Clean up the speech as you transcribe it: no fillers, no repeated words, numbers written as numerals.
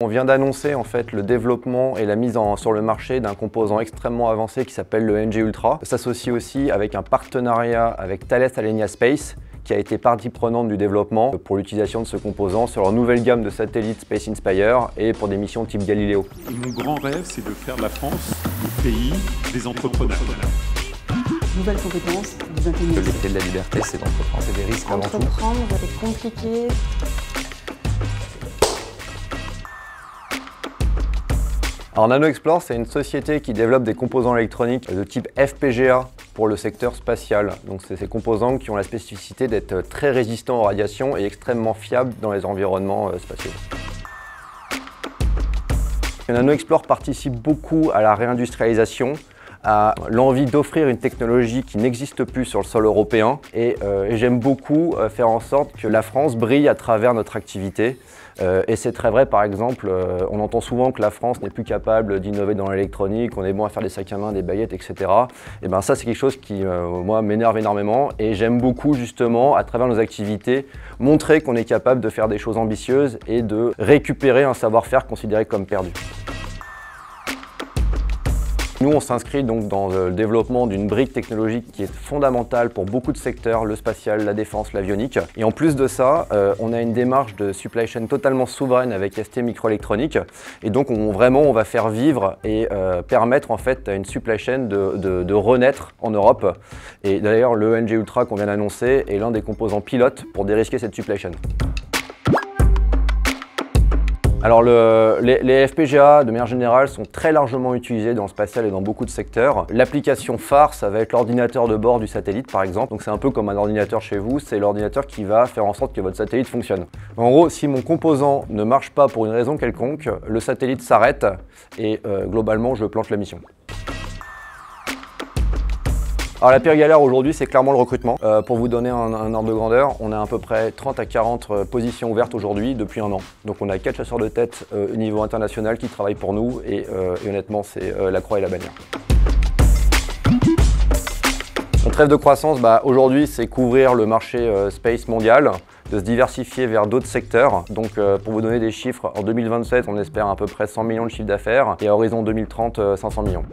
On vient d'annoncer en fait le développement et la mise sur le marché d'un composant extrêmement avancé qui s'appelle le NG Ultra. Ça s'associe aussi avec un partenariat avec Thales Alenia Space qui a été partie prenante du développement pour l'utilisation de ce composant sur leur nouvelle gamme de satellites Space Inspire et pour des missions type Galileo. Mon grand rêve, c'est de faire de la France le pays des entrepreneurs. Nouvelles compétences, des intelligences. Le clé de la liberté, c'est d'entreprendre. C'est des risques avant tout. Entreprendre, c'est compliqué. Alors NanoExplore, c'est une société qui développe des composants électroniques de type FPGA pour le secteur spatial. Donc c'est ces composants qui ont la spécificité d'être très résistants aux radiations et extrêmement fiables dans les environnements spatiaux. NanoExplore participe beaucoup à la réindustrialisation, à l'envie d'offrir une technologie qui n'existe plus sur le sol européen et j'aime beaucoup faire en sorte que la France brille à travers notre activité. Et c'est très vrai, par exemple, on entend souvent que la France n'est plus capable d'innover dans l'électronique, on est bon à faire des sacs à main, des baguettes, etc. Et bien ça, c'est quelque chose qui, moi, m'énerve énormément et j'aime beaucoup, justement, à travers nos activités, montrer qu'on est capable de faire des choses ambitieuses et de récupérer un savoir-faire considéré comme perdu. Nous, on s'inscrit donc dans le développement d'une brique technologique qui est fondamentale pour beaucoup de secteurs, le spatial, la défense, l'avionique. Et en plus de ça, on a une démarche de supply chain totalement souveraine avec ST Microelectronics. Et donc, on va faire vivre et permettre en fait à une supply chain de renaître en Europe. Et d'ailleurs, le NG Ultra qu'on vient d'annoncer est l'un des composants pilotes pour dérisquer cette supply chain. Alors les FPGA, de manière générale, sont très largement utilisés dans le spatial et dans beaucoup de secteurs. L'application phare, ça va être l'ordinateur de bord du satellite, par exemple. Donc c'est un peu comme un ordinateur chez vous, c'est l'ordinateur qui va faire en sorte que votre satellite fonctionne. En gros, si mon composant ne marche pas pour une raison quelconque, le satellite s'arrête et globalement, je plante la mission. Alors la pire galère aujourd'hui, c'est clairement le recrutement. Pour vous donner un ordre de grandeur, on a à peu près 30 à 40 positions ouvertes aujourd'hui depuis un an. Donc on a 4 chasseurs de tête au niveau international qui travaillent pour nous et honnêtement, c'est la croix et la bannière. Notre rêve de croissance, aujourd'hui, c'est couvrir le marché space mondial, de se diversifier vers d'autres secteurs. Donc pour vous donner des chiffres, en 2027, on espère à peu près 100 millions de chiffre d'affaires et à horizon 2030, 500 millions.